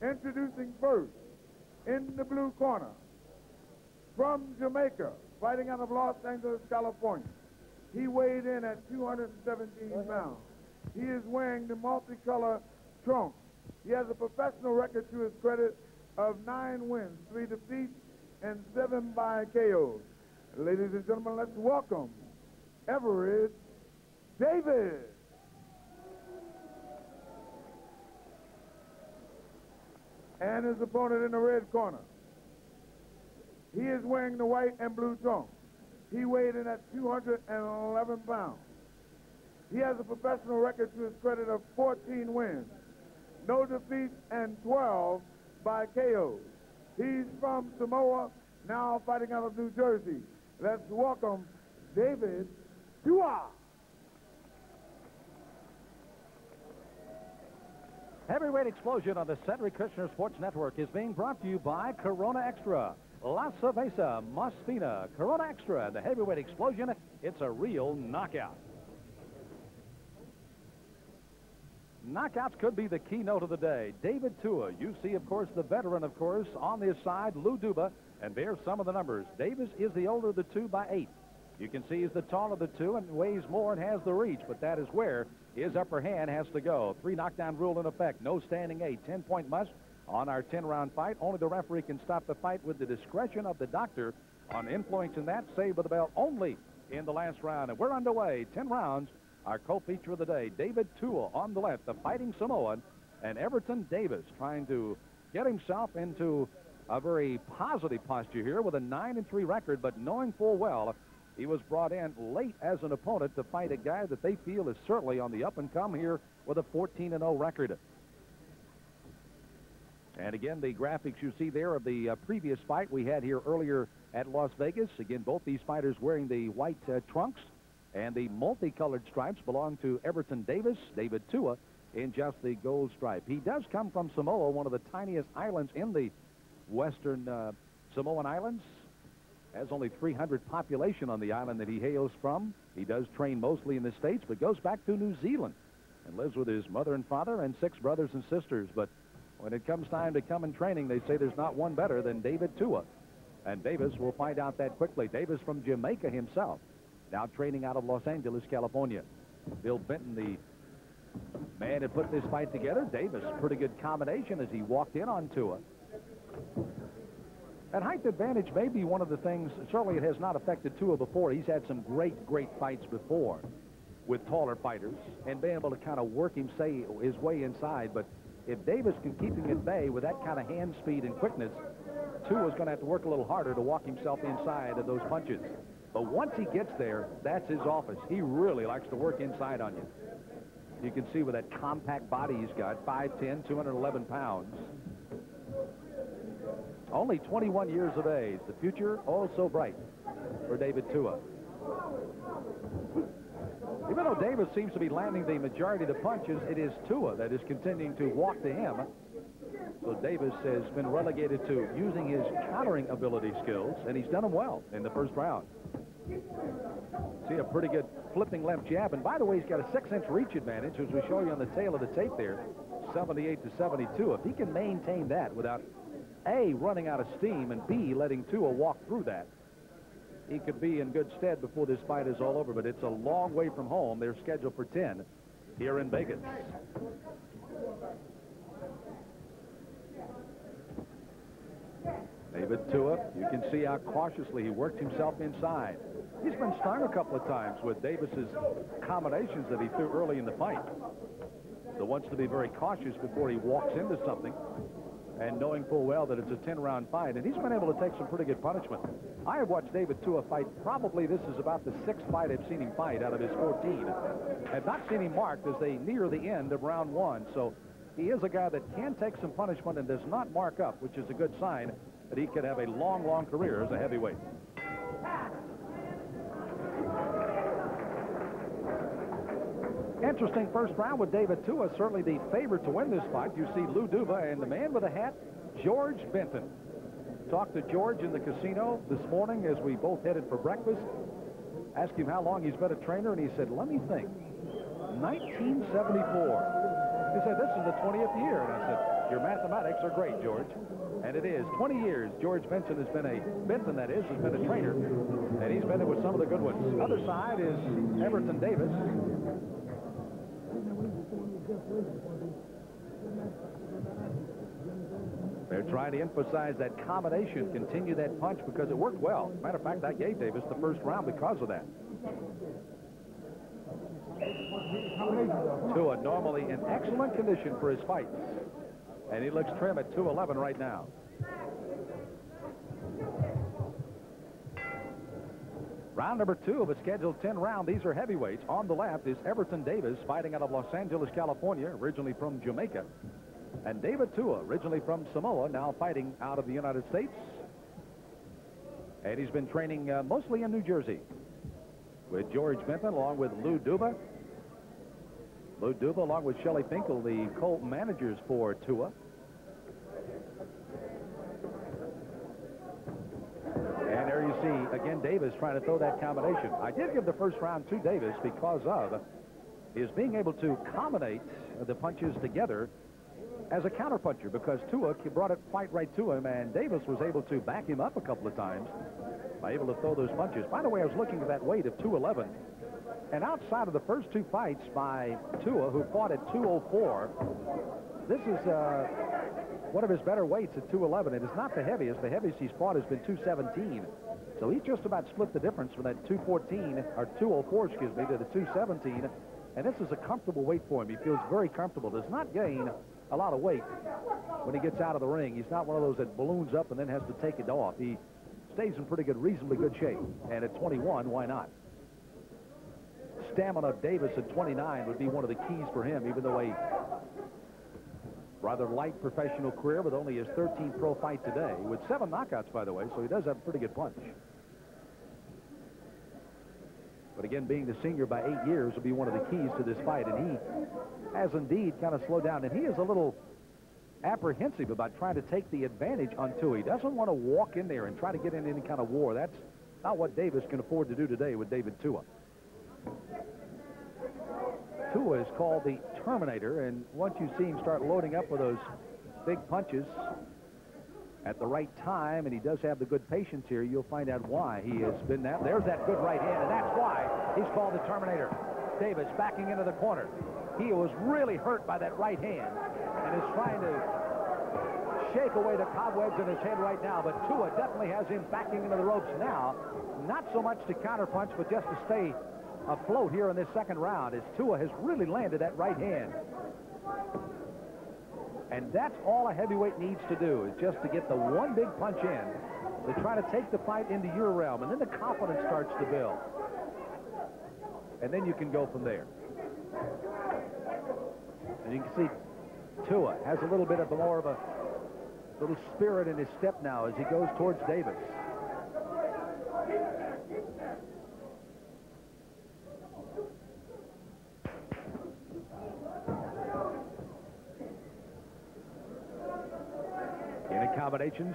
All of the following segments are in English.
Introducing first, in the blue corner, from Jamaica, fighting out of Los Angeles, California. He weighed in at 217 pounds. He is wearing the multicolor trunks. He has a professional record to his credit of 9 wins, 3 defeats, and 7 by KOs. Ladies and gentlemen, let's welcome Everett Davis. And his opponent in the red corner. He is wearing the white and blue trunks. He weighed in at 211 pounds. He has a professional record to his credit of 14 wins, no defeats, and 12 by KO. He's from Samoa, now fighting out of New Jersey. Let's welcome David Tua. Heavyweight Explosion on the Cedric Kushner Sports Network is being brought to you by Corona Extra, La Cerveza Más Fina, Corona Extra, the Heavyweight Explosion. It's a real knockout. Knockouts could be the keynote of the day. David Tua, you see, of course, the veteran, of course, on his side, Lou Duba, and there's some of the numbers. Davis is the older of the two by 8. You can see he's the taller of the two and weighs more and has the reach, but that is where his upper hand has to go. 3 knockdown rule in effect. No standing 8. 10-point must on our 10-round fight. Only the referee can stop the fight with the discretion of the doctor on influencing that. Save with the bell only in the last round. And we're underway. 10 rounds. Our co-feature of the day, David Tua on the left, the fighting Samoan, and Everton Davis trying to get himself into a very positive posture here with a 9-3 record, but knowing full well he was brought in late as an opponent to fight a guy that they feel is certainly on the up and come here with a 14-0 record. And again, the graphics you see there of the previous fight we had here earlier at Las Vegas. Again, both these fighters wearing the white trunks, and the multicolored stripes belong to Everton Davis, David Tua, in just the gold stripe. He does come from Samoa, one of the tiniest islands in the western Samoan Islands. Has only 300 population on the island that he hails from. He does train mostly in the States, but goes back to New Zealand and lives with his mother and father and 6 brothers and sisters. But when it comes time to come in training, they say there's not one better than David Tua. And Davis will find out that quickly. Davis from Jamaica himself, now training out of Los Angeles, California. Bill Benton, the man that put this fight together. Davis, pretty good combination as he walked in on Tua. That height advantage may be one of the things, certainly it has not affected Tua before. He's had some great fights before with taller fighters and being able to kind of work him, say, his way inside. But if Davis can keep him at bay with that kind of hand speed and quickness, Tua's going to have to work a little harder to walk himself inside of those punches. But once he gets there, that's his office. He really likes to work inside on you. You can see with that compact body he's got, 5'10", 211 pounds. Only 21 years of age. The future, oh, so bright for David Tua. Even though Davis seems to be landing the majority of the punches, it is Tua that is continuing to walk to him. So Davis has been relegated to using his countering ability skills, and he's done them well in the first round. See a pretty good flipping left jab. And by the way, he's got a 6-inch reach advantage, as we show you on the tail of the tape there, 78 to 72. If he can maintain that without A, running out of steam, and B, letting Tua walk through that, he could be in good stead before this fight is all over. But it's a long way from home. They're scheduled for 10 here in Vegas. David Tua, you can see how cautiously he worked himself inside. He's been stung a couple of times with Davis's combinations that he threw early in the fight. So wants to be very cautious before he walks into something, and knowing full well that it's a 10-round fight, and he's been able to take some pretty good punishment. I have watched David Tua fight. Probably this is about the 6th fight I've seen him fight out of his 14. I've not seen him marked as they near the end of round 1. So he is a guy that can take some punishment and does not mark up, which is a good sign that he could have a long career as a heavyweight. Interesting first round with David Tua, certainly the favorite to win this fight. You see Lou Duba and the man with a hat, George Benton. Talked to George in the casino this morning as we both headed for breakfast. Asked him how long he's been a trainer, and he said, let me think, 1974. He said, this is the 20th year. And I said, Your mathematics are great, George. And it is. 20 years George Benson has been a trainer. And he's been there with some of the good ones. Other side is Everton Davis. They're trying to emphasize that combination, continue that punch because it worked well. Matter of fact, I gave Davis the first round because of that. Tua normally in excellent condition for his fights. And he looks trim at 211 right now. Round number 2 of a scheduled 10 round. These are heavyweights. On the left is Everton Davis, fighting out of Los Angeles, California, originally from Jamaica. And David Tua, originally from Samoa, now fighting out of the United States. And he's been training mostly in New Jersey with George Benton, along with Lou Duba. Lou Duba, along with Shelley Finkel, the co-managers for Tua. And there you see, again, Davis trying to throw that combination. I did give the first round to Davis because of his being able to combinate the punches together as a counterpuncher, because Tua brought it fight right to him, and Davis was able to back him up a couple of times by able to throw those punches. By the way, I was looking at that weight of 211, and outside of the first 2 fights by Tua, who fought at 204, this is one of his better weights at 211. It is not the heaviest. The heaviest he's fought has been 217. So he just about split the difference from that 214, or 204, excuse me, to the 217. And this is a comfortable weight for him. He feels very comfortable. Does not gain a lot of weight when he gets out of the ring. He's not one of those that balloons up and then has to take it off. He stays in pretty good, reasonably good shape. And at 21, why not? Stamina of Davis at 29 would be one of the keys for him, even though a rather light professional career with only his 13th pro fight today, with 7 knockouts, by the way, so he does have a pretty good punch. But again, being the senior by 8 years will be one of the keys to this fight, and he has indeed kind of slowed down, and he is a little apprehensive about trying to take the advantage on Tua. He doesn't want to walk in there and try to get in any kind of war. That's not what Davis can afford to do today with David Tua. Tua is called the Terminator, and once you see him start loading up with those big punches at the right time, and he does have the good patience here, you'll find out why he has been that. There's that good right hand, and that's why he's called the Terminator. Davis backing into the corner. He was really hurt by that right hand and is trying to shake away the cobwebs in his head right now, but Tua definitely has him backing into the ropes now. Not so much to counterpunch, but just to stay afloat here in this second round, as Tua has really landed that right hand. And that's all a heavyweight needs to do, is just to get the one big punch in to try to take the fight into your realm, and then the confidence starts to build. And then you can go from there. And you can see Tua has a little bit of more of a little spirit in his step now as he goes towards Davis. In accommodations,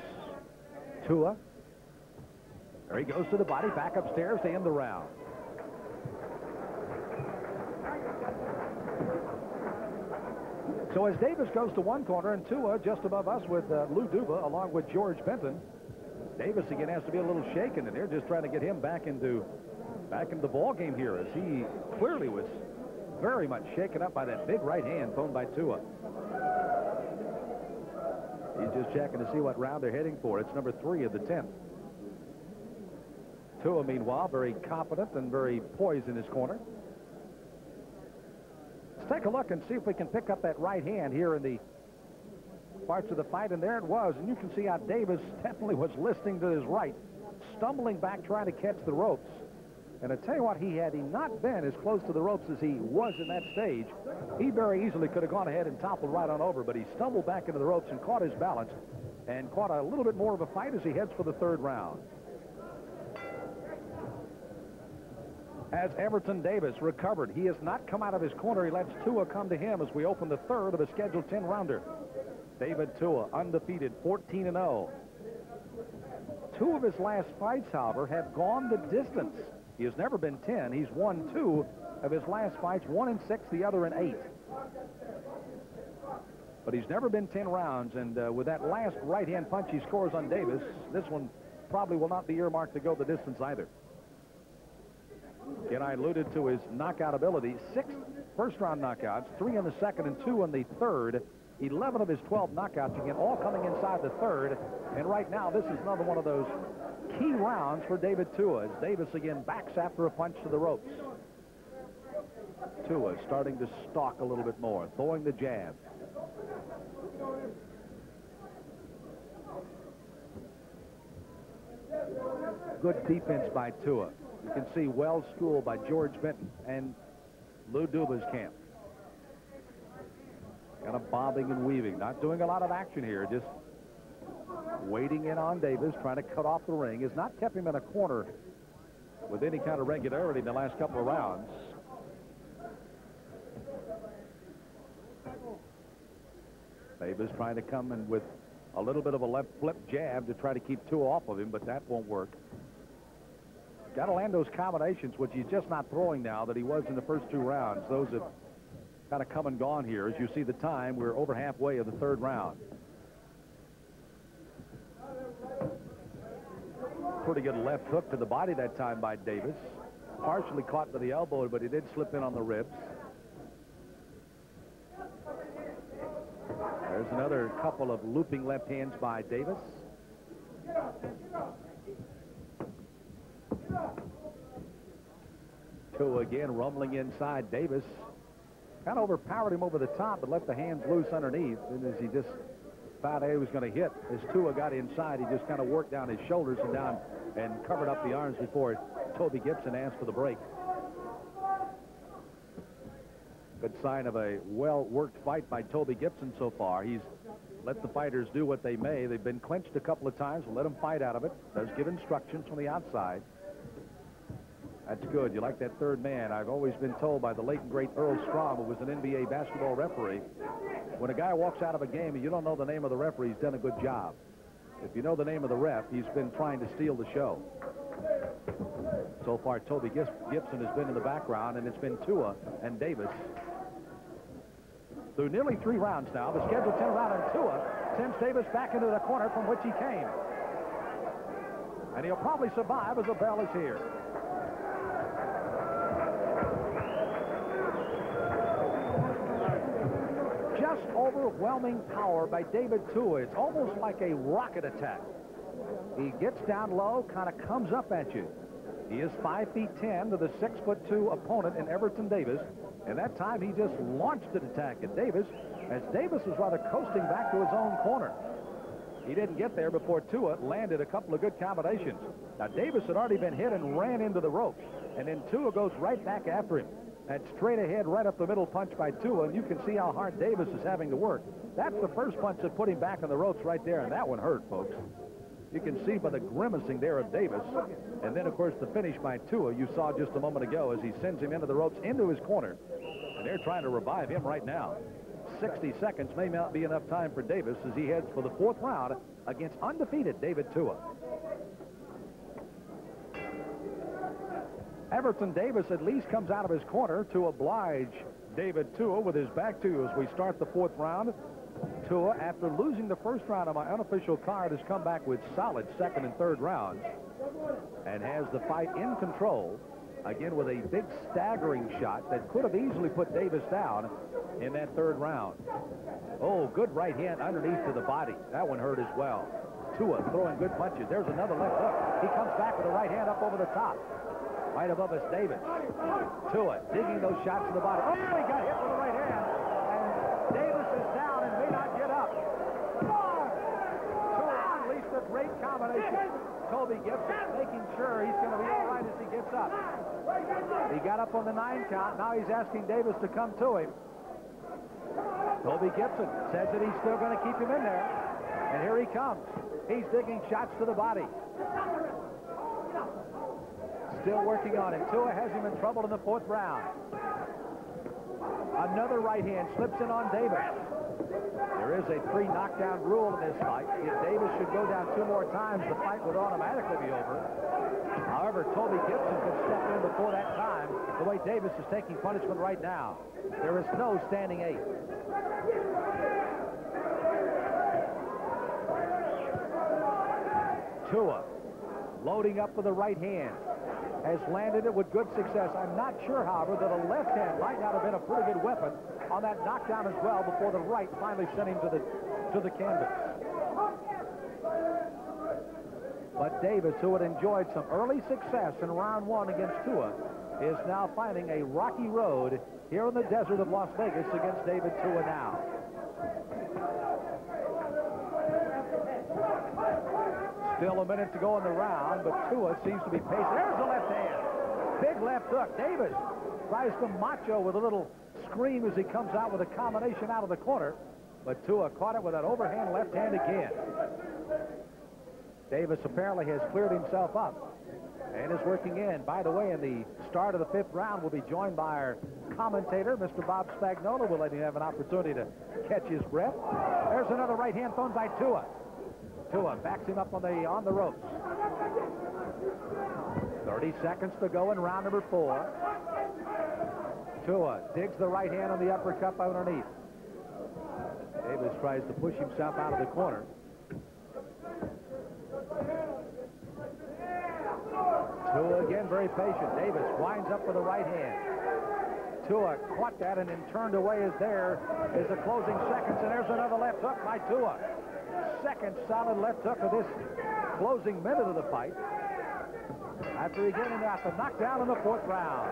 Tua. There he goes to the body, back upstairs to end the round. So as Davis goes to one corner and Tua just above us with Lou Duba along with George Benton, Davis again has to be a little shaken, and they're just trying to get him back into the ball game here, as he clearly was very much shaken up by that big right hand thrown by Tua. He's just checking to see what round they're heading for. It's number 3 of the 10th. Tua, meanwhile, very confident and very poised in his corner. Let's take a look and see if we can pick up that right hand here in the parts of the fight, and there it was. And you can see how Davis definitely was listening to his right, stumbling back, trying to catch the ropes. And I tell you what, had he not been as close to the ropes as he was in that stage, he very easily could have gone ahead and toppled right on over, but he stumbled back into the ropes and caught his balance and caught a little bit more of a fight as he heads for the 3rd round. As Everton Davis recovered, he has not come out of his corner. He lets Tua come to him as we open the 3rd of a scheduled 10-rounder. David Tua, undefeated, 14-0. 2 of his last fights, however, have gone the distance. He has never been 10. He's won 2 of his last fights, 1 in 6, the other in 8. but he's never been 10 rounds. And with that last right-hand punch he scores on Davis, this one probably will not be earmarked to go the distance either. Again, I alluded to his knockout ability. 6 first-round knockouts, 3 in the second and 2 in the third. 11 of his 12 knockouts, again, all coming inside the third. And right now, this is another one of those key rounds for David Tua, as Davis again backs after a punch to the ropes. Tua starting to stalk a little bit more, throwing the jab. Good defense by Tua. You can see well schooled by George Benton and Lou Duba's camp. Kind of bobbing and weaving, not doing a lot of action here, just waiting in on Davis, trying to cut off the ring. Has not kept him in a corner with any kind of regularity in the last couple of rounds. Davis trying to come in with a little bit of a left flip jab to try to keep Tua off of him, but that won't work. Got to land those combinations, which he's just not throwing now that he was in the first 2 rounds. Those have kind of come and gone here. As you see the time, we're over halfway of the third round. Pretty good left hook to the body that time by Davis. Partially caught by the elbow, but he did slip in on the ribs. There's another couple of looping left hands by Davis. Tua again rumbling inside. Davis kind of overpowered him over the top, but left the hands loose underneath. And as he just found out he was going to hit, as Tua got inside, he just kind of worked down his shoulders and down and covered up the arms before Toby Gibson asked for the break. Good sign of a well-worked fight by Toby Gibson so far. He's let the fighters do what they may. They've been clinched a couple of times. We'll let them fight out of it. Does give instructions from the outside. That's good. You like that third man. I've always been told by the late and great Earl Strom, who was an NBA basketball referee, when a guy walks out of a game and you don't know the name of the referee, he's done a good job. If you know the name of the ref, he's been trying to steal the show. So far, Toby Gibson has been in the background, and it's been Tua and Davis. Through nearly 3 rounds now, the scheduled 10 round, and Tua sends Davis back into the corner from which he came. And he'll probably survive as the bell is here. Just overwhelming power by David Tua. It's almost like a rocket attack. He gets down low, kind of comes up at you. He is 5'10" to the 6'2" opponent in Everton Davis. And that time he just launched an attack at Davis, as Davis was rather coasting back to his own corner. He didn't get there before Tua landed a couple of good combinations. Now Davis had already been hit and ran into the ropes, and then Tua goes right back after him. That straight ahead, right up the middle punch by Tua, and you can see how hard Davis is having to work. That's the first punch that put him back on the ropes right there, and that one hurt, folks. You can see by the grimacing there of Davis. And then, of course, the finish by Tua you saw just a moment ago as he sends him into the ropes, into his corner. And they're trying to revive him right now. 60 seconds may not be enough time for Davis as he heads for the 4th round against undefeated David Tua. Everton Davis at least comes out of his corner to oblige David Tua with his back to you as we start the 4th round. Tua, after losing the first round on my unofficial card, has come back with solid 2nd and 3rd rounds and has the fight in control, again with a big staggering shot that could have easily put Davis down in that 3rd round. Oh, good right hand underneath to the body. That one hurt as well. Tua throwing good punches. There's another left hook. He comes back with the right hand up over the top. Right above us, Davis. Tua digging those shots to the body. Oh, he got hit with the right hand. And Davis is down and may not get up. Tua unleashed a great combination. Toby Gibson making sure he's going to be all right as he gets up. He got up on the 9 count. Now he's asking Davis to come to him. Toby Gibson says that he's still going to keep him in there. And here he comes. He's digging shots to the body. Still working on it. Tua has him in trouble in the 4th round. Another right hand slips in on Davis. There is a 3 knockdown rule in this fight. If Davis should go down 2 more times, the fight would automatically be over. However, Toby Gibson could step in before that time, the way Davis is taking punishment right now. There is no standing 8. Tua loading up with the right hand. Has landed it with good success. I'm not sure, however, that a left hand might not have been a pretty good weapon on that knockdown as well before the right finally sent him to the canvas. But Davis, who had enjoyed some early success in round one against Tua, is now finding a rocky road here in the desert of Las Vegas against David Tua now. Still a minute to go in the round, but Tua seems to be pacing. There's the left hand. Big left hook. Davis tries to macho with a little scream as he comes out with a combination out of the corner, but Tua caught it with that overhand left hand again. Davis apparently has cleared himself up and is working in. By the way, in the start of the fifth round, we'll be joined by our commentator, Mr. Bob Spagnola. We'll let him have an opportunity to catch his breath. There's another right hand thrown by Tua. Tua backs him up on the ropes. 30 seconds to go in round number 4. Tua digs the right hand on the uppercut underneath. Davis tries to push himself out of the corner. Tua again very patient. Davis winds up with the right hand. Tua caught that and then turned away as there is the closing seconds, and there's another left hook by Tua. Second solid left hook of this closing minute of the fight. After he getting out the knockdown in the 4th round.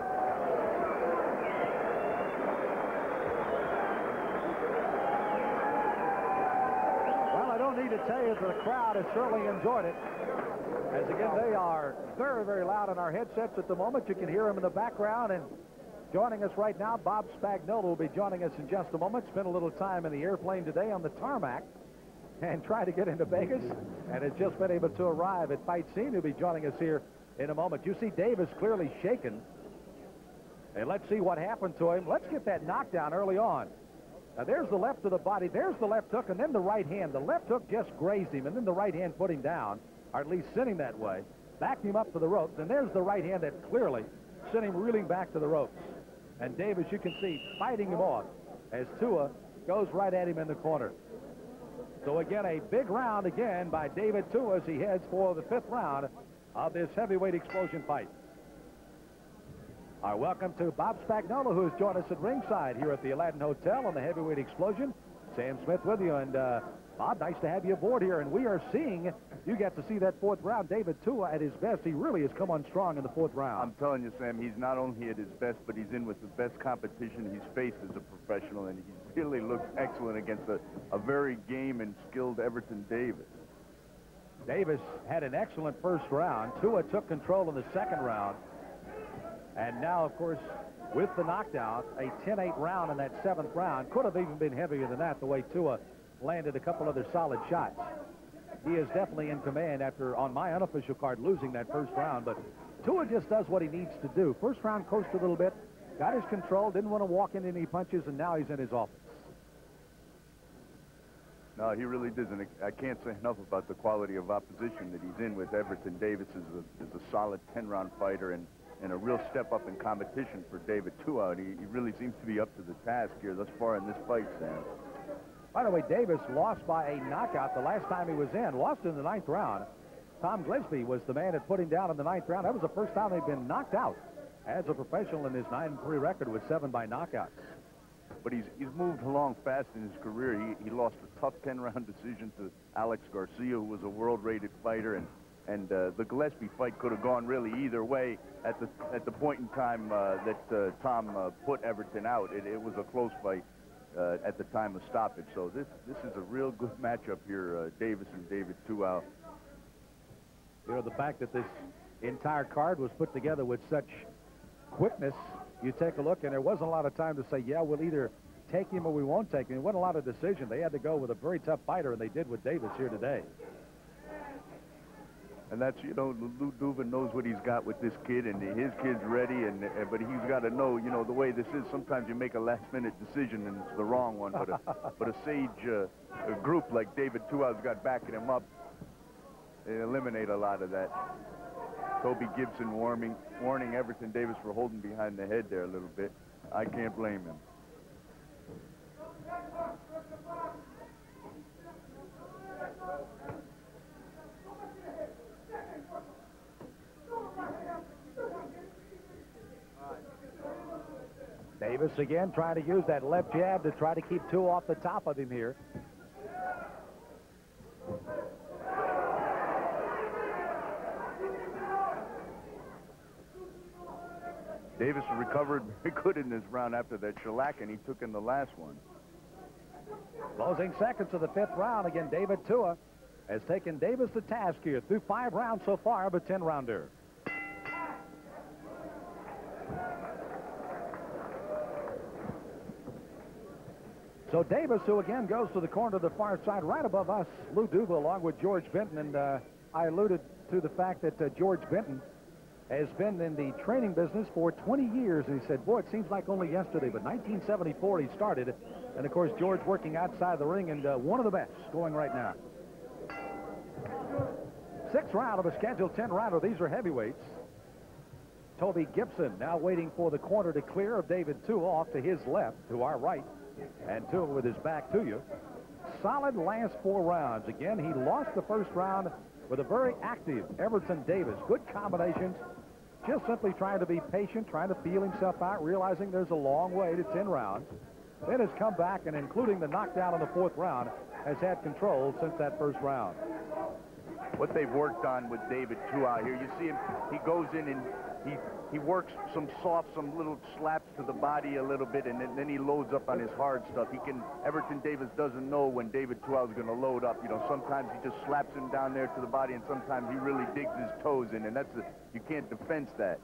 Well, I don't need to tell you that the crowd has certainly enjoyed it. As again, they are very, very loud in our headsets at the moment. You can hear them in the background. And joining us right now, Bob Spagnola will be joining us in just a moment. Spent a little time in the airplane today on the tarmac and tried to get into Vegas, and has just been able to arrive at Fight Scene. He'll be joining us here in a moment. You see Davis clearly shaken. And let's see what happened to him. Let's get that knockdown early on. Now, there's the left of the body. There's the left hook, and then the right hand. The left hook just grazed him, and then the right hand put him down, or at least sent him that way, backed him up to the ropes, and there's the right hand that clearly sent him reeling back to the ropes. And Davis, you can see, fighting him off as Tua goes right at him in the corner. So again, a big round again by David Tua as he heads for the 5th round of this heavyweight explosion fight. Our welcome to Bob Spagnola, who has joined us at ringside here at the Aladdin Hotel on the heavyweight explosion. Sam Smith with you, and Bob, nice to have you aboard here. And we are seeing, you get to see that 4th round, David Tua at his best. He really has come on strong in the 4th round. I'm telling you, Sam, he's not only at his best, but he's in with the best competition he's faced as a professional, and he really looks excellent against a very game and skilled Everton Davis. Davis had an excellent 1st round. Tua took control in the 2nd round. And now, of course, with the knockdown, a 10-8 round in that 7th round. Could have even been heavier than that, the way Tua landed a couple other solid shots. He is definitely in command after, on my unofficial card, losing that 1st round. But Tua just does what he needs to do. 1st round coasted a little bit, got his control, didn't want to walk into any punches, and now he's in his office. No, he really doesn't. I can't say enough about the quality of opposition that he's in with. Everton Davis is a solid 10-round fighter and a real step up in competition for David Tua. He really seems to be up to the task here thus far in this fight, Sam. By the way, Davis lost by a knockout the last time he was in. Lost in the 9th round. Tom Gillespie was the man that put him down in the 9th round. That was the first time he'd been knocked out as a professional, in his 9-3 record with 7 by knockouts. But he's moved along fast in his career. He lost a tough 10-round decision to Alex Garcia, who was a world-rated fighter, and the Gillespie fight could have gone really either way at the point in time that Tom put Everton out. It was a close fight at the time of stoppage. So this is a real good matchup here, Davis and David Tua. You know, the fact that this entire card was put together with such quickness, you take a look, and there wasn't a lot of time to say, yeah, we'll either take him or we won't take him. It wasn't a lot of decision. They had to go with a very tough fighter, and they did with Davis here today. And that's, you know, Lou Dubin knows what he's got with this kid, and his kid's ready, but he's got to know, you know, the way this is, sometimes you make a last-minute decision, and it's the wrong one, but a sage a group like David Tua's got backing him up, they eliminate a lot of that. Toby Gibson warning Everton Davis for holding behind the head there a little bit. I can't blame him. Davis again trying to use that left jab to try to keep Tua off the top of him here. Davis recovered very good in this round after that shellacking he took in the last one. Closing seconds of the 5th round. Again, David Tua has taken Davis to task here through 5 rounds so far of a 10-rounder. So Davis, who again goes to the corner to the far side, right above us, Lou Duva, along with George Benton. And I alluded to the fact that George Benton has been in the training business for 20 years. And he said, boy, it seems like only yesterday, but 1974 he started. And, of course, George working outside the ring and one of the best going right now. 6th round of a scheduled 10-rounder. These are heavyweights. Toby Gibson now waiting for the corner to clear of David Tua off to his left, to our right. And Tua with his back to you. Solid last 4 rounds. Again, he lost the 1st round with a very active Everton Davis. Good combinations. Just simply trying to be patient, trying to feel himself out, realizing there's a long way to 10 rounds. Then has come back, and including the knockdown in the 4th round, has had control since that 1st round. What they've worked on with David Tua out here, you see him, he goes in and he works some little slaps to the body a little bit, and then he loads up on his hard stuff. Everton Davis doesn't know when David Tua is going to load up. You know, sometimes he just slaps him down there to the body, and sometimes he really digs his toes in, and you can't defense that.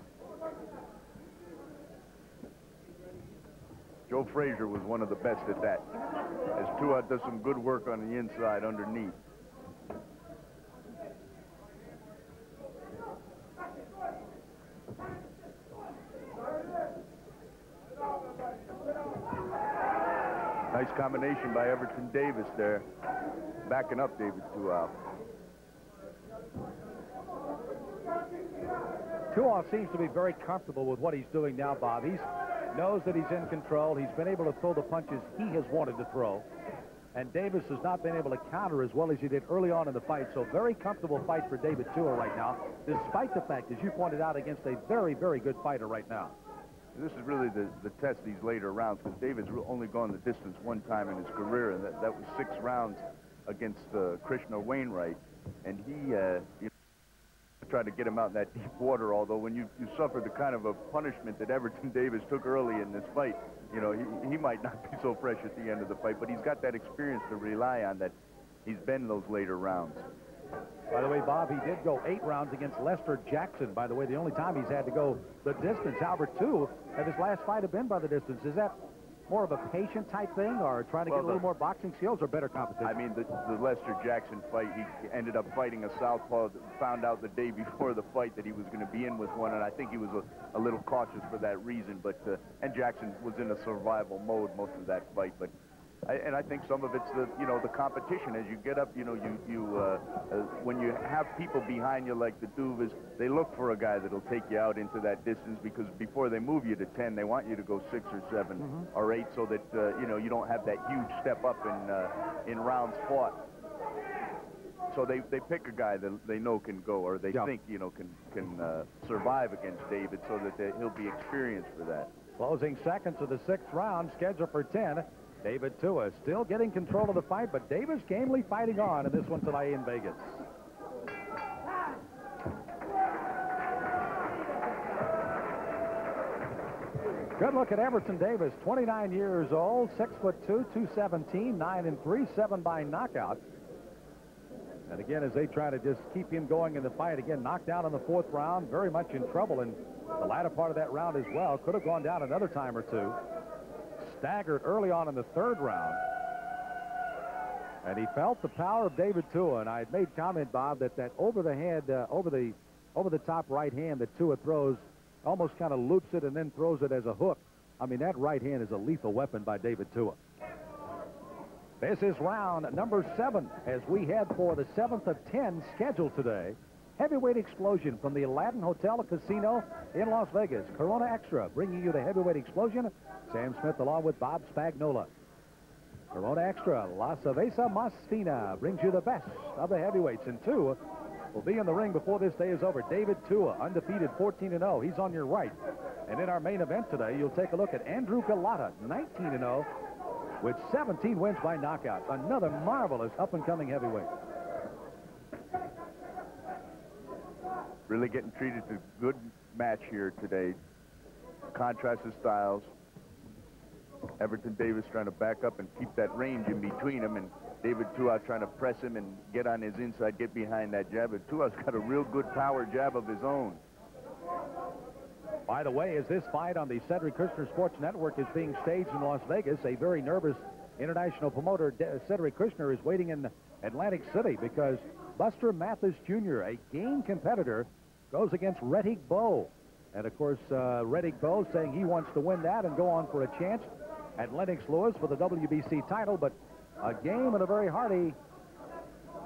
Joe Frazier was one of the best at that, as Tua does some good work on the inside underneath. Nice combination by Everton Davis there, backing up David Tua. Tua seems to be very comfortable with what he's doing now, Bob. He knows that he's in control. He's been able to throw the punches he has wanted to throw. And Davis has not been able to counter as well as he did early on in the fight. So very comfortable fight for David Tua right now, despite the fact, as you pointed out, against a very, very good fighter right now. This is really the test these later rounds, because David's only gone the distance one time in his career, and that was 6 rounds against Krishna Wainwright. And he you know, tried to get him out in that deep water, although when you suffer the kind of a punishment that Everton Davis took early in this fight, you know, he might not be so fresh at the end of the fight, but he's got that experience to rely on that he's been in those later rounds. By the way, Bob, he did go 8 rounds against Lester Jackson. By the way, the only time he's had to go the distance. However, 2 of his last fight have been by the distance. Is that more of a patient type thing, or trying to get a little more boxing skills, or better competition? I mean, the Lester Jackson fight, he ended up fighting a southpaw, found out the day before the fight that he was going to be in with one, and I think he was a little cautious for that reason. But and Jackson was in a survival mode most of that fight. But I think some of it's the competition. As you get up, when you have people behind you like the Duvas, they look for a guy that'll take you out into that distance, because before they move you to 10, they want you to go 6 or 7 or 8, so that you don't have that huge step up in rounds fought. So they pick a guy that they know can go, or they think can survive against David, so that he'll be experienced for that. Closing seconds of the 6th round, scheduled for 10. David Tua still getting control of the fight, but Davis gamely fighting on in this one tonight in Vegas. Good look at Everton Davis, 29 years old, 6'2", 217, 9-3, 7 by knockout. And again, as they try to just keep him going in the fight, again, knocked out in the 4th round, very much in trouble in the latter part of that round as well. Could have gone down another time or 2. Staggered early on in the 3rd round, and he felt the power of David Tua. And I had made comment, Bob, that over the head, over the top right hand that Tua throws, almost kind of loops it and then throws it as a hook. I mean, that right hand is a lethal weapon by David Tua. This is round number 7 as we head for the 7th of 10 scheduled today. Heavyweight explosion from the Aladdin Hotel and Casino in Las Vegas. Corona Extra bringing you the heavyweight explosion. Sam Smith along with Bob Spagnola. Corona Extra, La Cerveza Más Fina brings you the best of the heavyweights. And 2 will be in the ring before this day is over. David Tua, undefeated, 14-0. He's on your right. And in our main event today, you'll take a look at Andrew Galata, 19-0, with 17 wins by knockout. Another marvelous up-and-coming heavyweight. Really getting treated to a good match here today. Contrasted styles. Everton Davis trying to back up and keep that range in between them, and David Tua trying to press him and get on his inside, get behind that jab. But Tua's got a real good power jab of his own. By the way, as this fight on the Cedric Kushner Sports Network is being staged in Las Vegas, a very nervous international promoter, Cedric Kushner, is waiting in Atlantic City because Buster Mathis Jr., a game competitor, goes against Rettig Bowe. And, of course, Rettig Bowe saying he wants to win that and go on for a chance at Lennox Lewis for the WBC title. But a game and a very hardy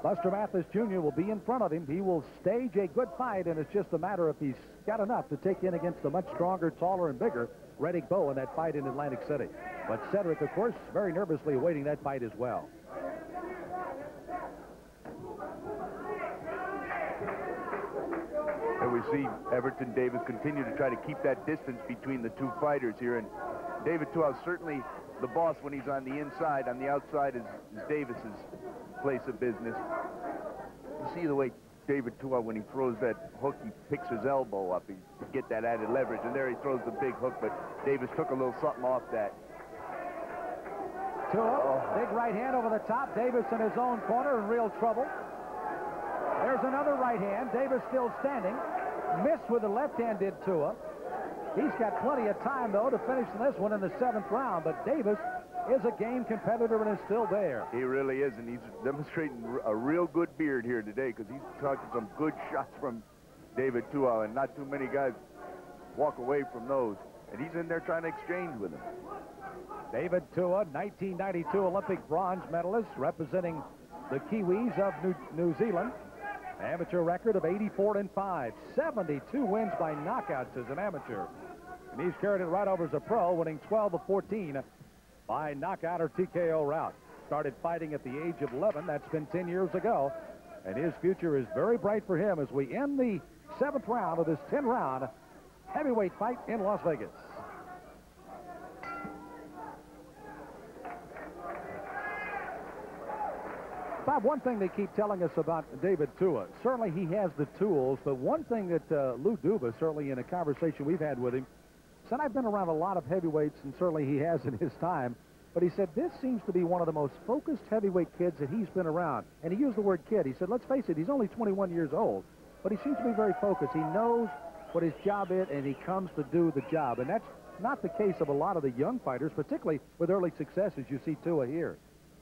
Buster Mathis Jr. will be in front of him. He will stage a good fight, and it's just a matter if he's got enough to take in against the much stronger, taller, and bigger Rettig Bowe in that fight in Atlantic City. But Cedric, of course, very nervously awaiting that fight as well. And we see Everton Davis continue to try to keep that distance between the two fighters here. And David Tua certainly the boss when he's on the inside. On the outside is Davis's place of business. You see the way David Tua, when he throws that hook, he picks his elbow up to get that added leverage. And there he throws the big hook, but Davis took a little something off that. Tua, big right hand over the top. Davis in his own corner in real trouble. There's another right hand. Davis still standing. Missed with the left hand, did Tua. He's got plenty of time, though, to finish this one in the 7th round. But Davis is a game competitor and is still there. He really is, and he's demonstrating a real good beard here today because he's talking some good shots from David Tua, and not too many guys walk away from those. And he's in there trying to exchange with him. David Tua, 1992 Olympic bronze medalist, representing the Kiwis of New Zealand. Amateur record of 84-5, 72 wins by knockouts as an amateur. And he's carried it right over as a pro, winning 12 of 14 by knockout or TKO route. Started fighting at the age of 11. That's been 10 years ago. And his future is very bright for him as we end the 7th round of this 10-round heavyweight fight in Las Vegas. Bob, one thing they keep telling us about David Tua, certainly he has the tools, but one thing that Lou Duba, certainly in a conversation we've had with him, said, I've been around a lot of heavyweights, and certainly he has in his time, but he said this seems to be one of the most focused heavyweight kids that he's been around. And he used the word kid. He said, let's face it, he's only 21 years old, but he seems to be very focused. He knows what his job is, and he comes to do the job. And that's not the case of a lot of the young fighters, particularly with early successes. You see Tua here.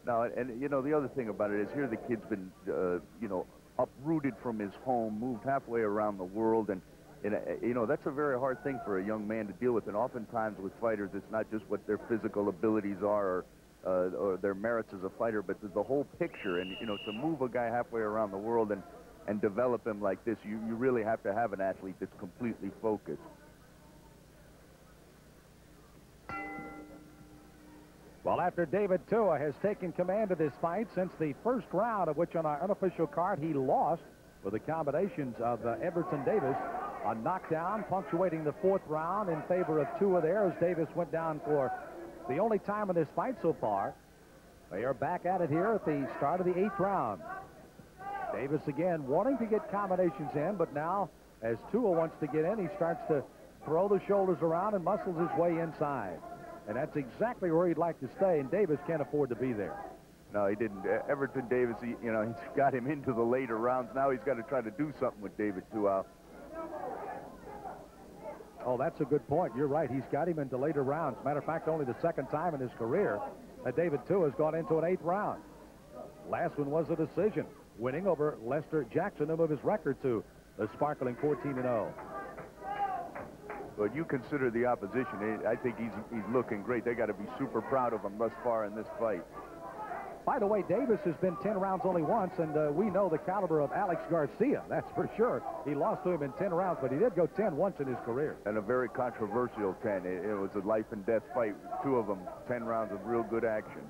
Now, and you know, the other thing about it is here the kid's been, you know, uprooted from his home, moved halfway around the world, and you know, that's a very hard thing for a young man to deal with. And oftentimes with fighters, it's not just what their physical abilities are or their merits as a fighter, but the whole picture. And, you know, to move a guy halfway around the world and develop him like this, you really have to have an athlete that's completely focused. Well, after David Tua has taken command of this fight since the first round, of which on our unofficial card he lost with the combinations of Everton Davis, a knockdown punctuating the 4th round in favor of Tua there as Davis went down for the only time in this fight so far. They are back at it here at the start of the 8th round. Davis again wanting to get combinations in, but now as Tua wants to get in, he starts to throw the shoulders around and muscles his way inside. And that's exactly where he'd like to stay, and Davis can't afford to be there. No, he didn't. Everton Davis, you know, he's got him into the later rounds. Now he's got to try to do something with David Tua. Oh, that's a good point. You're right. He's got him into later rounds. Matter of fact, only the 2nd time in his career that David Tua has gone into an 8th round. Last one was a decision, winning over Lester Jackson to move his record to the sparkling 14-0. But you consider the opposition. I think he's looking great. They got to be super proud of him thus far in this fight. By the way, Davis has been 10 rounds only once, and we know the caliber of Alex Garcia. That's for sure. He lost to him in 10 rounds, but he did go 10 once in his career. And a very controversial 10. It was a life and death fight. 2 of them, 10 rounds of real good action.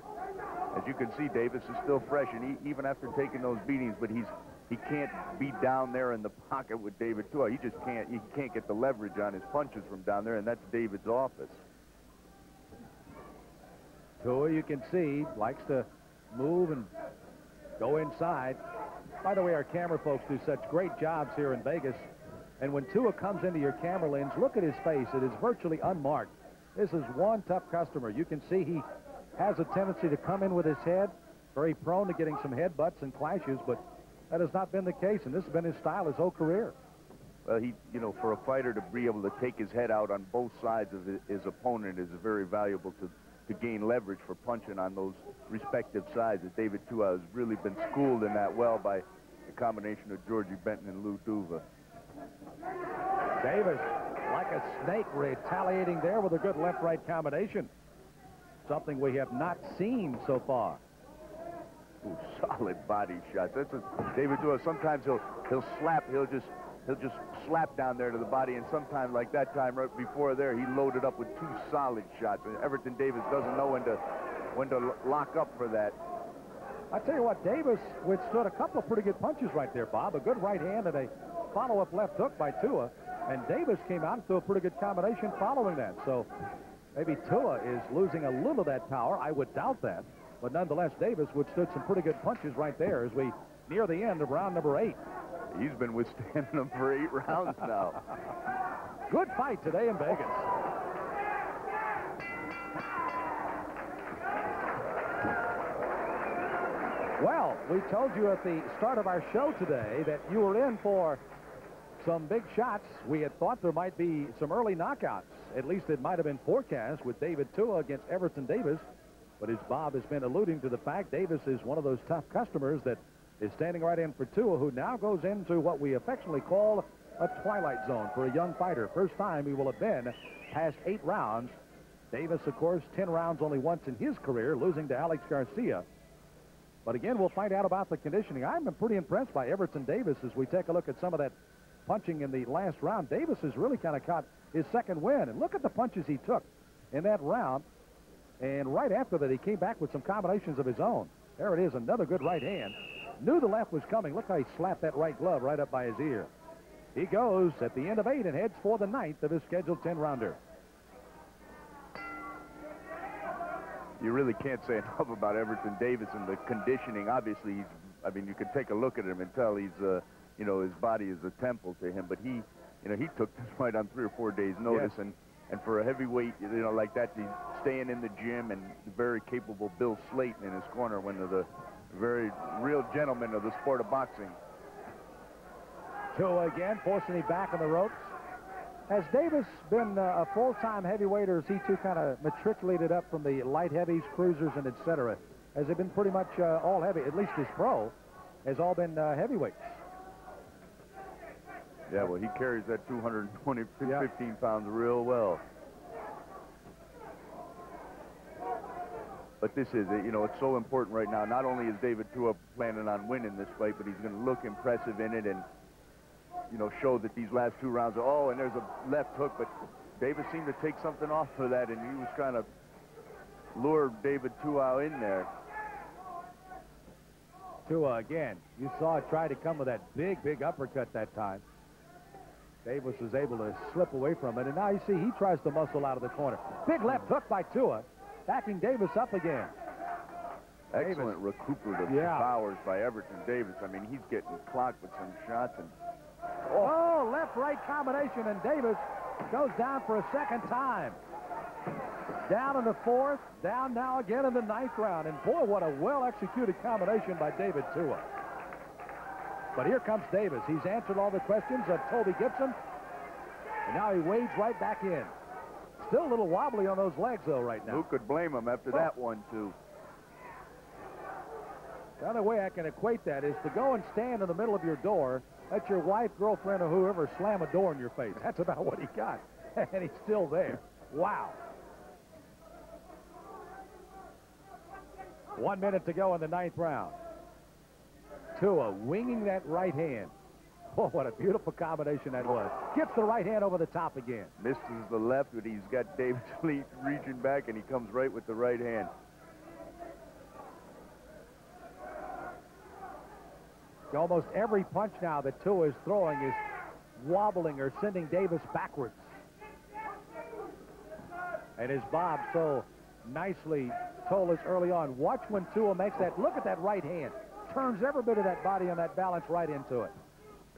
As you can see, Davis is still fresh, and even after taking those beatings, but he's he can't be down there in the pocket with David Tua. He just can't. He can't get the leverage on his punches from down there, and that's David's office. Tua, you can see, likes to move and go inside. By the way, our camera folks do such great jobs here in Vegas. And when Tua comes into your camera lens, look at his face. It is virtually unmarked. This is one tough customer. You can see he has a tendency to come in with his head, very prone to getting some headbutts and clashes, but that has not been the case, and this has been his style his whole career. Well, for a fighter to be able to take his head out on both sides of his opponent is very valuable to gain leverage for punching on those respective sides. And David Tua has really been schooled in that well by the combination of Georgie Benton and Lou Duva. Davis, like a snake, retaliating there with a good left-right combination. Something we have not seen so far. Ooh, solid body shots. That's David Tua. Sometimes he'll just slap down there to the body, and sometimes, like that time right before there, he loaded up with 2 solid shots. And Everton Davis doesn't know when to lock up for that. I tell you what, Davis withstood a couple of pretty good punches right there, Bob. A good right hand and a follow-up left hook by Tua, and Davis came out and threw a pretty good combination following that. So maybe Tua is losing a little of that power. I would doubt that. But nonetheless, Davis withstood some pretty good punches right there as we near the end of round number 8. He's been withstanding them for 8 rounds now. Good fight today in Vegas. Well, we told you at the start of our show today that you were in for some big shots. We had thought there might be some early knockouts. At least it might have been forecast with David Tua against Everton Davis. But as Bob has been alluding to the fact, Davis is one of those tough customers that is standing right in for Tua, who now goes into what we affectionately call a twilight zone for a young fighter. First time he will have been past 8 rounds. Davis, of course, 10 rounds only once in his career, losing to Alex Garcia. But again, we'll find out about the conditioning. I'm pretty impressed by Everton Davis as we take a look at some of that punching in the last round. Davis has really kind of caught his second win. And look at the punches he took in that round. And right after that, he came back with some combinations of his own. There it is, another good right hand. Knew the left was coming. Look how he slapped that right glove right up by his ear. He goes at the end of 8 and heads for the 9th of his scheduled 10-rounder. You really can't say enough about Everton Davis and the conditioning. Obviously, you could take a look at him and tell he's, his body is a temple to him. But he took this fight on 3 or 4 days' notice, yes. And for a heavyweight, like that, he's staying in the gym, and very capable Bill Slayton in his corner, one of the very real gentlemen of the sport of boxing. Tua again, forcing him back on the ropes. Has Davis been a full-time heavyweight, or is he too kind of matriculated up from the light heavies, cruisers, and etc.? Has it been pretty much all heavy? At least his pro has all been heavyweights. Yeah, well, he carries that 220, 15 yeah. pounds real well. But this is, it's so important right now. Not only is David Tua planning on winning this fight, but he's going to look impressive in it and, show that these last 2 rounds are, and there's a left hook, but Davis seemed to take something off for that, and he was kind of lured David Tua in there. Tua again. You saw it try to come with that big uppercut that time. Davis was able to slip away from it, and now you see he tries to muscle out of the corner. Big left hook by Tua, backing Davis up again. Excellent recuperative powers by Everton Davis. He's getting clocked with some shots. And left-right combination, and Davis goes down for a second time. Down in the 4th, down now again in the 9th round. And boy, what a well-executed combination by David Tua. But here comes Davis. He's answered all the questions of Toby Gibson, and now he wades right back in. Still a little wobbly on those legs, though, right now. Who could blame him after that one, too? The only way I can equate that is to go and stand in the middle of your door, let your wife, girlfriend, or whoever slam a door in your face. That's about what he got. And he's still there. Wow. 1 minute to go in the 9th round. Tua winging that right hand. Oh, what a beautiful combination that was. Gets the right hand over the top again. Misses the left, but he's got Davis reaching back, and he comes right with the right hand. Almost every punch now that Tua is throwing is wobbling or sending Davis backwards. And as Bob so nicely told us early on, watch when Tua makes that. Look at that right hand. Turns every bit of that body on that balance right into it.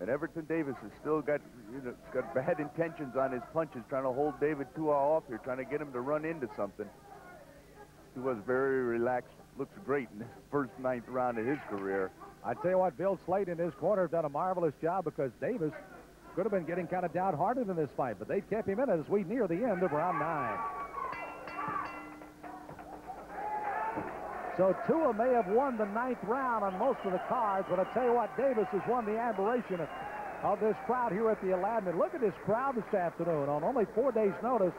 And Everton Davis has still got, it's got bad intentions on his punches, trying to hold David Tua off here, trying to get him to run into something. Tua's very relaxed, looks great in his first 9th round of his career. I tell you what, Bill Slade in his corner have done a marvelous job, because Davis could have been getting kind of downhearted in this fight, but they kept him in it as we near the end of round 9. So Tua may have won the 9th round on most of the cards, but I tell you what, Davis has won the admiration of this crowd here at the Aladdin. And look at this crowd this afternoon. On only 4 days' notice,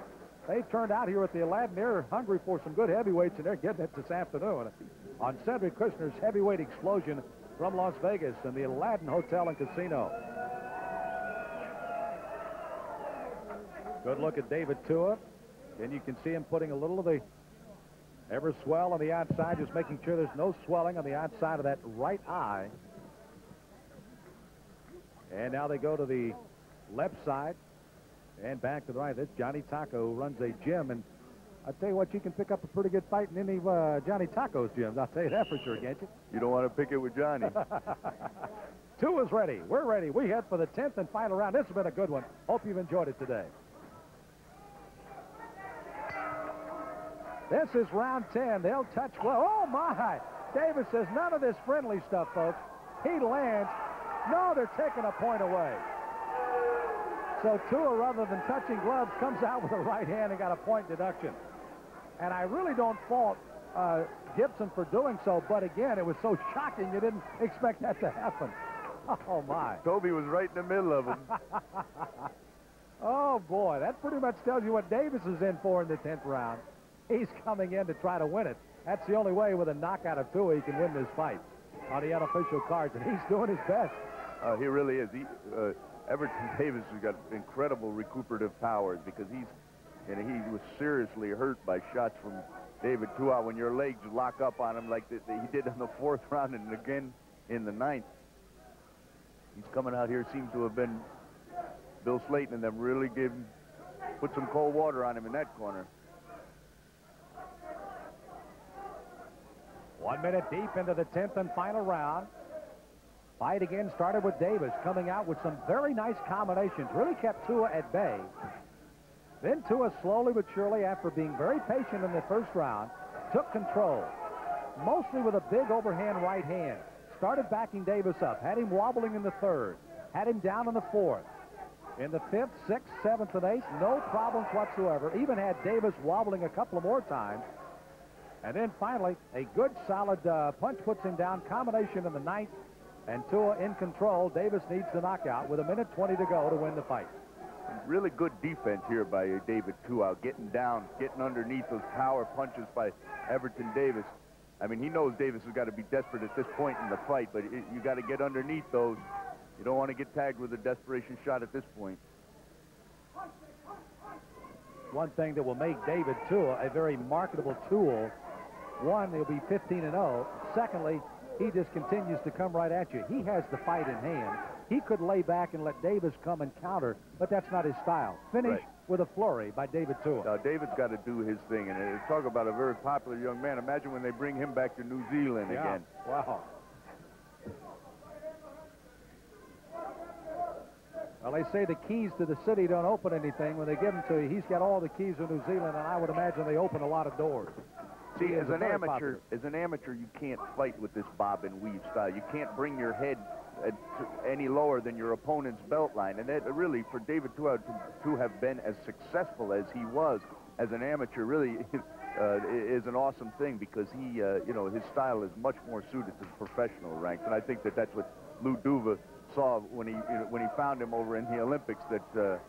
they turned out here at the Aladdin. They're hungry for some good heavyweights, and they're getting it this afternoon on Cedric Kushner's heavyweight explosion from Las Vegas and the Aladdin Hotel and Casino. Good look at David Tua. And you can see him putting a little of the ever swell on the outside, just making sure there's no swelling on the outside of that right eye. And now they go to the left side and back to the right. That's Johnny Taco, who runs a gym. And I tell you what, you can pick up a pretty good fight in any of Johnny Taco's gyms. I'll tell you that for sure, can't you? You don't want to pick it with Johnny. Tua's ready. We're ready. We head for the 10th and final round. This has been a good one. Hope you've enjoyed it today. This is round 10. They'll touch well. Oh, my. Davis says none of this friendly stuff, folks. He lands. No, they're taking a point away. So Tua, rather than touching gloves, comes out with a right hand and got a point deduction. And I really don't fault Gibson for doing so, but again, it was so shocking you didn't expect that to happen. Oh, my. Toby was right in the middle of him. Oh, boy. That pretty much tells you what Davis is in for in the 10th round. He's coming in to try to win it. That's the only way with a knockout of Tua he can win this fight on the unofficial cards, and he's doing his best. He really is. Everton Davis has got incredible recuperative powers, because he was seriously hurt by shots from David Tua when your legs lock up on him like he did in the 4th round and again in the 9th. He's coming out here, seems to have been Bill Slayton and them really put some cold water on him in that corner. 1 minute deep into the 10th and final round. Fight again started with Davis coming out with some very nice combinations. Really kept Tua at bay. Then Tua slowly but surely, after being very patient in the 1st round, took control. Mostly with a big overhand right hand. Started backing Davis up. Had him wobbling in the 3rd. Had him down in the 4th. In the 5th, 6th, 7th, and 8th, no problems whatsoever. Even had Davis wobbling a couple of more times. And then finally, a good solid punch puts him down. Combination in the 9th, and Tua in control. Davis needs the knockout with 1:20 to go to win the fight. Really good defense here by David Tua, getting down, getting underneath those power punches by Everton Davis. I mean, he knows Davis has got to be desperate at this point in the fight, but you got to get underneath those. You don't want to get tagged with a desperation shot at this point. One thing that will make David Tua a very marketable tool. One, he'll be 15-0. Secondly, he just continues to come right at you. He has the fight in hand. He could lay back and let Davis come and counter, but that's not his style. Finish with a flurry by David Tua. Now, David's got to do his thing, and talk about a very popular young man. Imagine when they bring him back to New Zealand again. Wow. Well, they say the keys to the city don't open anything. When they give them to you, he's got all the keys of New Zealand, and I would imagine they open a lot of doors. See, as an amateur, you can't fight with this bob and weave style. You can't bring your head any lower than your opponent's belt line. And that really, for David Tua to have been as successful as he was as an amateur, really is an awesome thing, because he, his style is much more suited to the professional ranks. And I think that that's what Lou Duva saw when he found him over in the Olympics, that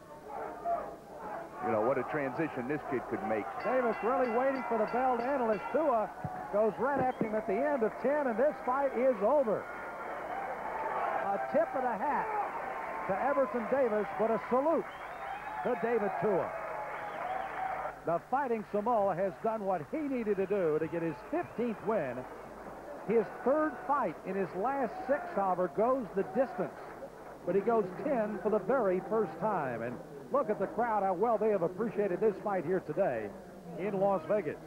what a transition this kid could make. Davis really waiting for the bell to end. Tua goes right after him at the end of 10, and this fight is over. A tip of the hat to Everton Davis, but a salute to David Tua. The Fighting Samoa has done what he needed to do to get his 15th win His third fight in his last 6, however, goes the distance. But he goes 10 for the very first time. And look at the crowd, how well they have appreciated this fight here today in Las Vegas.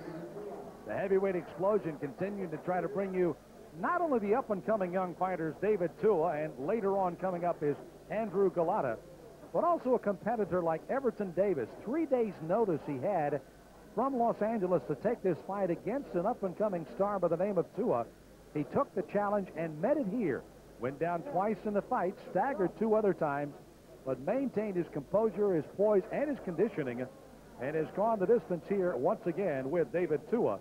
The heavyweight explosion continuing to try to bring you not only the up-and-coming young fighters, David Tua, and later on coming up is Andrew Galata, but also a competitor like Everton Davis. 3 days' notice he had from Los Angeles to take this fight against an up-and-coming star by the name of Tua. He took the challenge and met it here. Went down twice in the fight, staggered 2 other times, but maintained his composure, his poise, and his conditioning, and has gone the distance here once again with David Tua,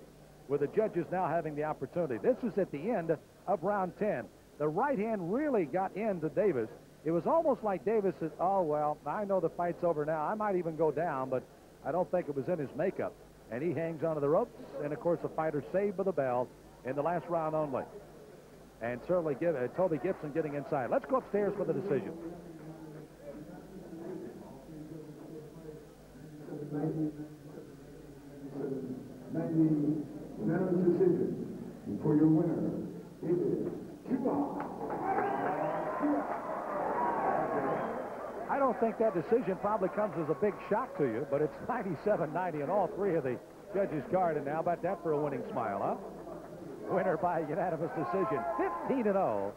with the judges now having the opportunity. This is at the end of round 10. The right hand really got into Davis. It was almost like Davis said, oh, well, I know the fight's over now. I might even go down, but I don't think it was in his makeup. And he hangs onto the ropes, and, of course, the fighter saved by the bell in the last round only. And certainly Toby Gibson getting inside. Let's go upstairs for the decision. Unanimous decision. And for your winner, it is Tua. I don't think that decision probably comes as a big shock to you, but it's 97-90 in all 3 of the judges carded now. About that for a winning smile, huh? Winner by unanimous decision, 15-0.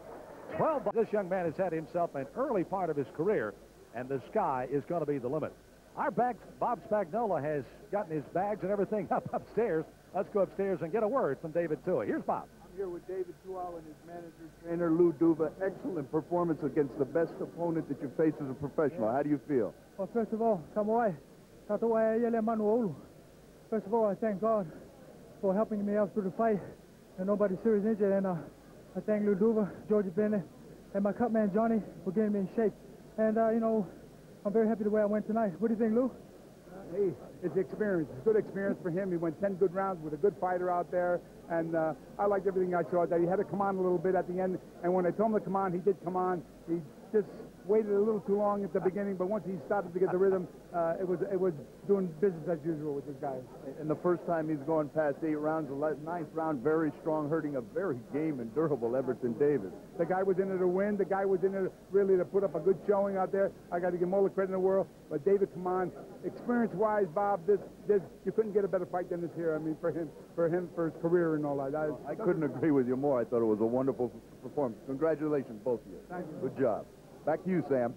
12. This young man has had himself an early part of his career, and the sky is going to be the limit. Our Bob Spagnola has gotten his bags and everything up upstairs. Let's go upstairs and get a word from David Tua. Here's Bob. I'm here with David Tua and his manager, trainer, Lou Duva. Excellent performance against the best opponent that you face as a professional. How do you feel? Well, first of all, first of all, I thank God for helping me out through the fight, and nobody serious injured. And I thank Lou Duva, Georgie Bennett, and my cut man Johnny for getting me in shape. And you know, I'm very happy the way I went tonight. What do you think, Lou? Hey, it's experience. It's a good experience for him. He went 10 good rounds with a good fighter out there, and I liked everything I saw. That he had to come on a little bit at the end, and when I told him to come on, he did come on. He just waited a little too long at the beginning, but once he started to get the rhythm, it was doing business as usual with this guy. And the first time he's going past 8 rounds, the 9th round, very strong, hurting a very game and durable Everton Davis. The guy was in it to win. The guy was in it really to put up a good showing out there. I got to give him all the credit in the world. But David, come on, experience-wise, Bob, you couldn't get a better fight than this here. I mean, for his career and all that. I couldn't agree with you more. I thought it was a wonderful performance. Congratulations, both of you. Thank you. Good job. Back to you, Sam.